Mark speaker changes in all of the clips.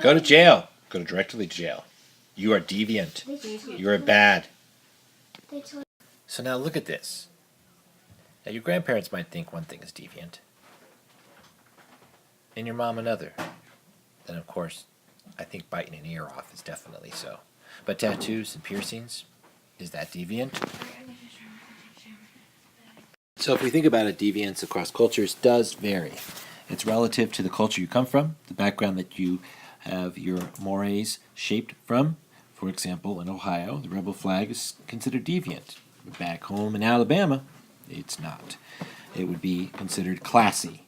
Speaker 1: Go to jail. Go directly to jail. You are deviant. You are bad. So now look at this. Now your grandparents might think one thing is deviant, and your mom another. Then of course, I think biting an ear off is definitely so. But tattoos and piercings, is that deviant? So if we think about it, deviance across cultures does vary. It's relative to the culture you come from, the background that you have your mores shaped from. For example, in Ohio, the rebel flag is considered deviant. Back home in Alabama, it's not. It would be considered classy.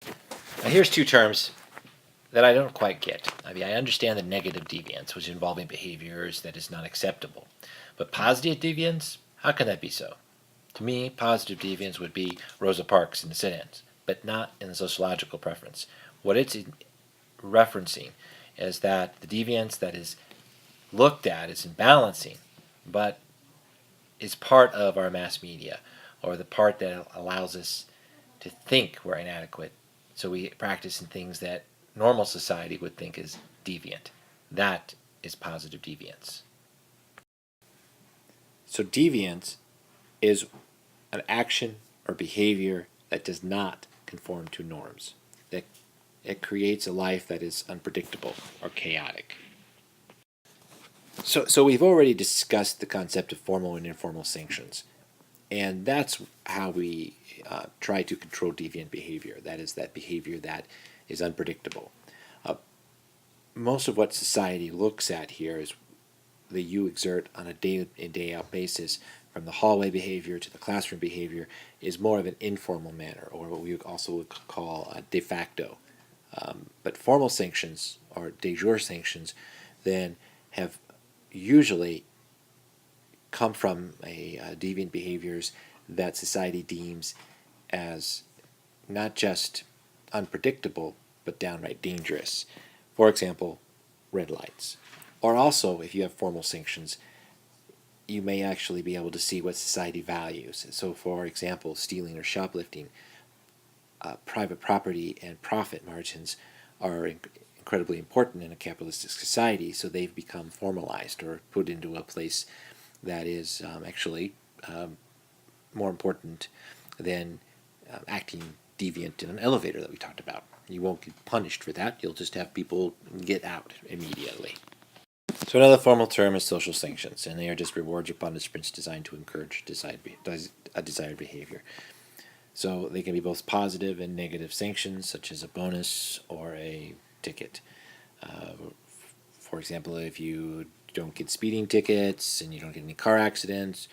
Speaker 1: Now here's two terms that I don't quite get. I mean, I understand the negative deviance, which is involving behaviors that is not acceptable. But positive deviance, how can that be so? To me, positive deviance would be Rosa Parks in the sit-ins, but not in the sociological preference. What it's referencing is that the deviance that is looked at is imbalancing, but is part of our mass media, or the part that allows us to think we're inadequate. So we practice in things that normal society would think is deviant. That is positive deviance. So deviance is an action or behavior that does not conform to norms. That it creates a life that is unpredictable or chaotic. So we've already discussed the concept of formal and informal sanctions. And that's how we try to control deviant behavior. That is that behavior that is unpredictable. Most of what society looks at here is that you exert on a day-in, day-out basis, from the hallway behavior to the classroom behavior, is more of an informal manner, or what we also would call de facto. But formal sanctions, or de jure sanctions, then have usually come from deviant behaviors that society deems as not just unpredictable, but downright dangerous. For example, red lights. Or also, if you have formal sanctions, you may actually be able to see what society values. So, for example, stealing or shoplifting, private property and profit margins are incredibly important in a capitalistic society, so they've become formalized or put into a place that is actually more important than acting deviant in an elevator that we talked about. You won't get punished for that. You'll just have people get out immediately. So another formal term is social sanctions, and they are just rewards or punishments designed to encourage a desired behavior. So they can be both positive and negative sanctions, such as a bonus or a ticket. For example, if you don't get speeding tickets and you don't get any car accidents,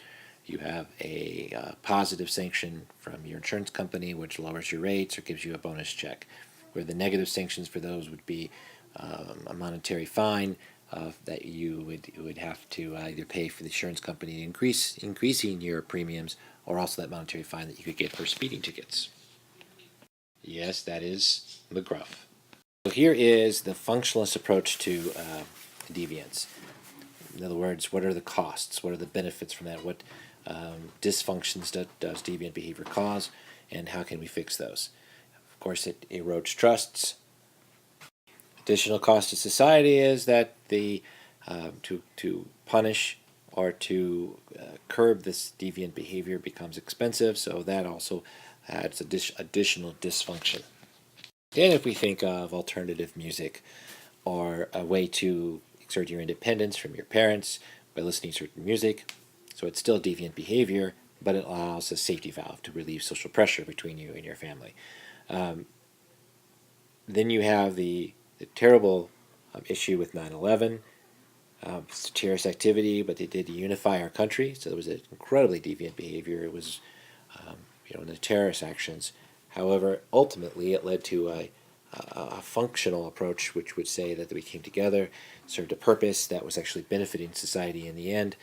Speaker 1: you have a positive sanction from your insurance company, which lowers your rates or gives you a bonus check. Where the negative sanctions for those would be a monetary fine that you would have to either pay for the insurance company increasing your premiums, or also that monetary fine that you could get for speeding tickets. Yes, that is McGruff. So here is the functionalist approach to deviance. In other words, what are the costs? What are the benefits from that? What dysfunctions does deviant behavior cause, and how can we fix those? Of course, it erodes trusts. Additional cost to society is that to punish or to curb this deviant behavior becomes expensive, so that also adds additional dysfunction. Then if we think of alternative music, or a way to exert your independence from your parents by listening to certain music, so it's still deviant behavior, but it allows a safety valve to relieve social pressure between you and your family. Then you have the terrible issue with 9/11. It's a terrorist activity, but they did unify our country, so there was an incredibly deviant behavior. It was, in the terrorist actions. However, ultimately, it led to a functional approach, which would say that we came together, served a purpose that was actually benefiting society in the end.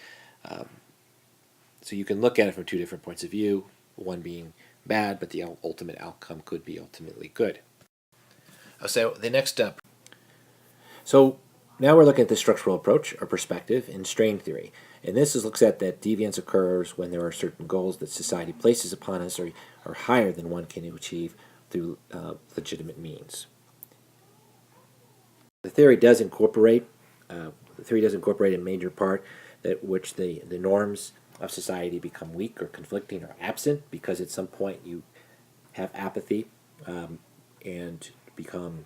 Speaker 1: So you can look at it from two different points of view, one being bad, but the ultimate outcome could be ultimately good. So the next step. So now we're looking at the structural approach or perspective in strain theory. And this looks at that deviance occurs when there are certain goals that society places upon us or are higher than one can achieve through legitimate means. theory does incorporate a major part that which the norms of society become weak or conflicting or absent because at some point you have apathy and become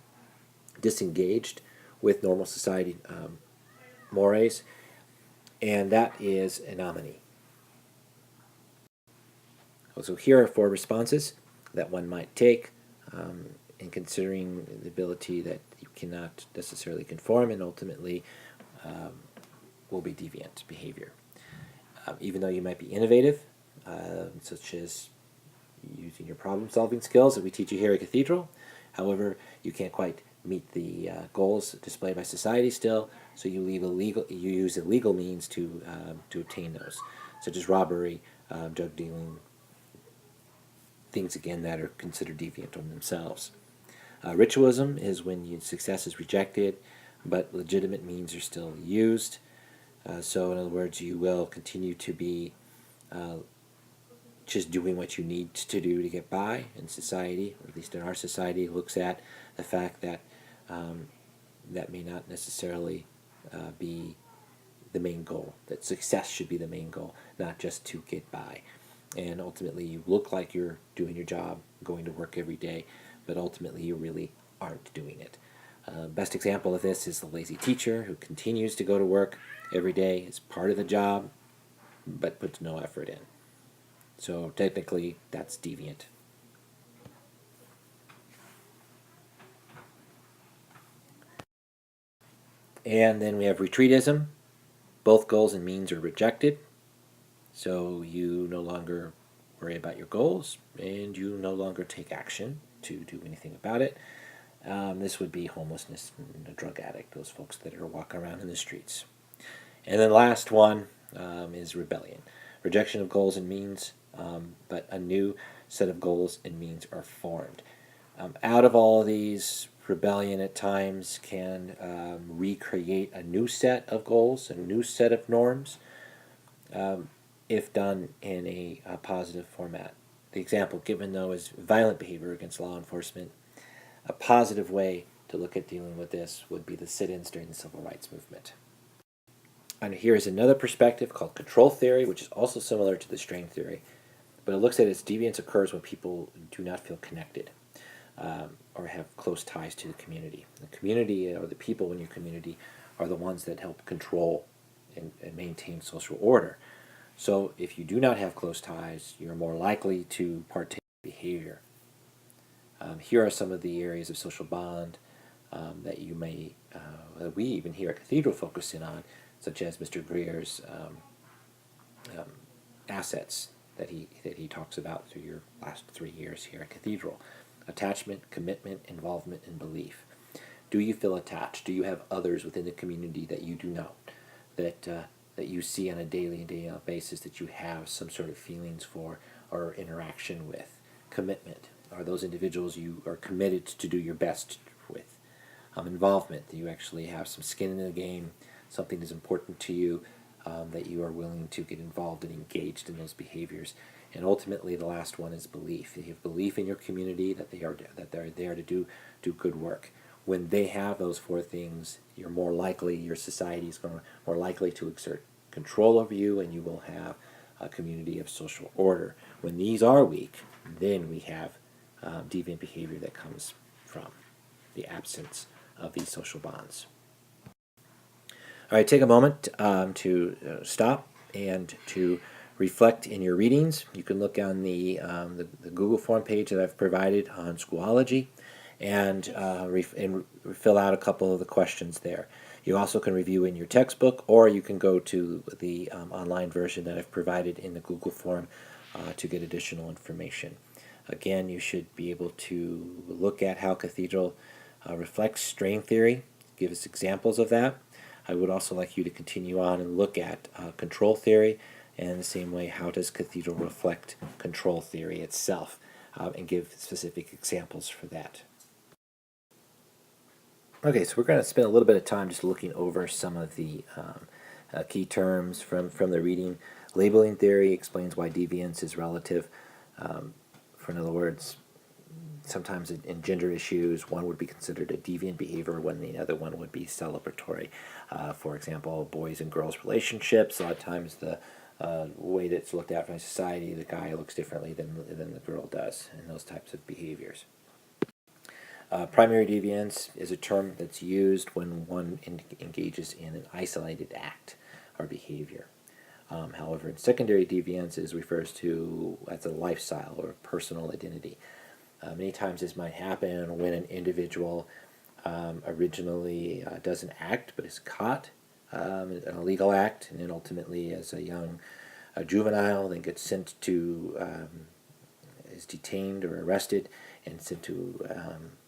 Speaker 1: disengaged with normal society mores, and that is anomaly. So here are 4 responses that one might take in considering the ability that you cannot necessarily conform and ultimately will be deviant behavior. Even though you might be innovative, such as using your problem-solving skills that we teach you here at Cathedral, however, you can't quite meet the goals displayed by society still, so you use illegal means to obtain those, such as robbery, drug dealing, things again that are considered deviant on themselves. Ritualism is when success is rejected, but legitimate means are still used. So in other words, you will continue to be just doing what you need to do to get by in society, or at least in our society, looks at the fact that that may not necessarily be the main goal, that success should be the main goal, not just to get by. And ultimately you look like you're doing your job, going to work every day, but ultimately you really aren't doing it. Best example of this is the lazy teacher who continues to go to work every day as part of the job, but puts no effort in. So technically that's deviant. And then we have retreatism. Both goals and means are rejected. So you no longer worry about your goals, and you no longer take action to do anything about it. This would be homelessness and a drug addict, those folks that are walking around in the streets. And then the last one is rebellion. Rejection of goals and means, but a new set of goals and means are formed. Out of all of these, rebellion at times can recreate a new set of goals, a new set of norms, if done in a positive format. The example given, though, is violent behavior against law enforcement. A positive way to look at dealing with this would be the sit-ins during the civil rights movement. And here is another perspective called control theory, which is also similar to the strain theory, but it looks at its deviance occurs when people do not feel connected or have close ties to the community. The community, or the people in your community, are the ones that help control and maintain social order. So if you do not have close ties, you're more likely to partake in behavior. Here are some of the areas of social bond that you may, that we even here at Cathedral focus in on, such as Mr. Greer's assets that he talks about through your last 3 years here at Cathedral. Attachment, commitment, involvement, and belief. Do you feel attached? Do you have others within the community that you do know, that you see on a daily and day-out basis, that you have some sort of feelings for or interaction with? Commitment. Are those individuals you are committed to do your best with? Involvement. Do you actually have some skin in the game? Something is important to you, that you are willing to get involved and engaged in those behaviors. And ultimately, the last one is belief. You have belief in your community that they're there to do good work. When they have those 4 things, you're more likely, your society is more likely to exert control over you, and you will have a community of social order. When these are weak, then we have deviant behavior that comes from the absence of these social bonds. All right, take a moment to stop and to reflect in your readings. You can look on the Google form page that I've provided on Schoology and fill out a couple of the questions there. You also can review in your textbook, or you can go to the online version that I've provided in the Google form to get additional information. Again, you should be able to look at how Cathedral reflects strain theory, give us examples of that. I would also like you to continue on and look at control theory, and in the same way, how does Cathedral reflect control theory itself, and give specific examples for that. Okay, so we're going to spend a little bit of time just looking over some of the key terms from the reading. Labeling theory explains why deviance is relative. For in other words, sometimes in gender issues, one would be considered a deviant behavior when the other one would be celebratory. For example, boys and girls relationships, a lot of times the way that's looked at by society, the guy looks differently than the girl does, and those types of behaviors. Primary deviance is a term that's used when one engages in an isolated act or behavior. However, secondary deviance refers to as a lifestyle or personal identity. Many times this might happen when an individual originally does an act but is caught, an illegal act, and then ultimately as a juvenile then gets sent to, is detained or arrested and sent to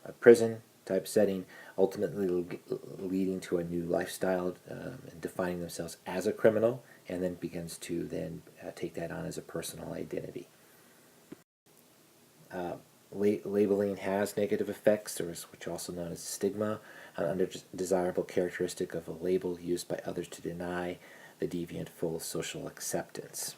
Speaker 1: a prison type setting, ultimately leading to a new lifestyle and defining themselves as a criminal, and then begins to then take that on as a personal identity. Labeling has negative effects, which are also known as stigma, an undesirable characteristic of a label used by others to deny the deviant full social acceptance.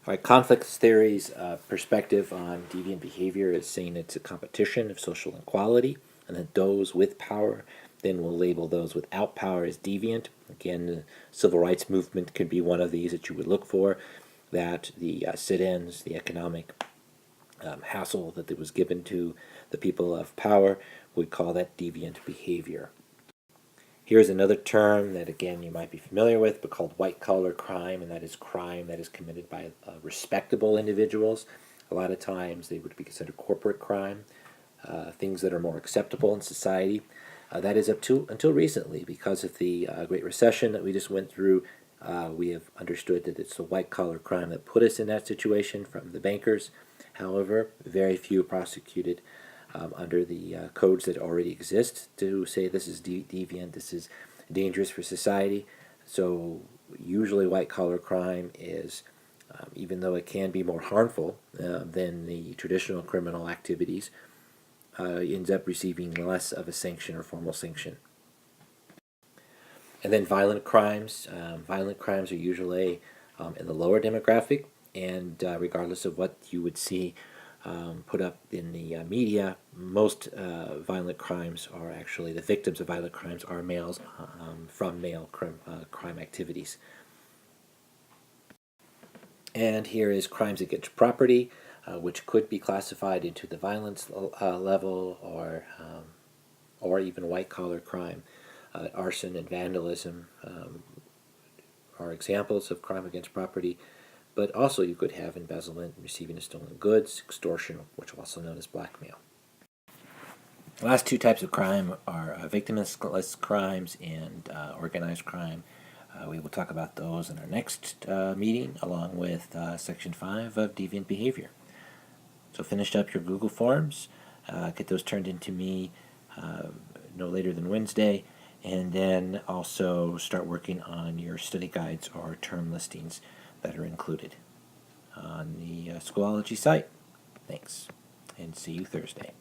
Speaker 1: All right, conflict theory's perspective on deviant behavior is saying it's a competition of social equality, and that those with power then will label those without power as deviant. Again, the civil rights movement could be one of these that you would look for, that the sit-ins, the economic hassle that was given to the people of power, would call that deviant behavior. Here's another term that, again, you might be familiar with, but called white-collar crime, and that is crime that is committed by respectable individuals. A lot of times they would be considered corporate crime, things that are more acceptable in society. That is until recently, because of the Great Recession that we just went through. We have understood that it's the white-collar crime that put us in that situation from the bankers. However, very few prosecuted under the codes that already exist to say this is deviant, this is dangerous for society. So usually white-collar crime is, even though it can be more harmful than the traditional criminal activities, ends up receiving less of a sanction or formal sanction. And then violent crimes. Violent crimes are usually in the lower demographic, and regardless of what you would see put up in the media, most violent crimes are actually, the victims of violent crimes are males from male crime activities. And here is crimes against property, which could be classified into the violence level or even white-collar crime. Arson and vandalism are examples of crime against property, but also you could have embezzlement, receiving of stolen goods, extortion, which is also known as blackmail. The last two types of crime are victimless crimes and organized crime. We will talk about those in our next meeting, along with Section 5 of Deviant Behavior. So finish up your Google Forms, get those turned into me no later than Wednesday, and then also start working on your study guides or term listings that are included on the Schoology site. Thanks, and see you Thursday.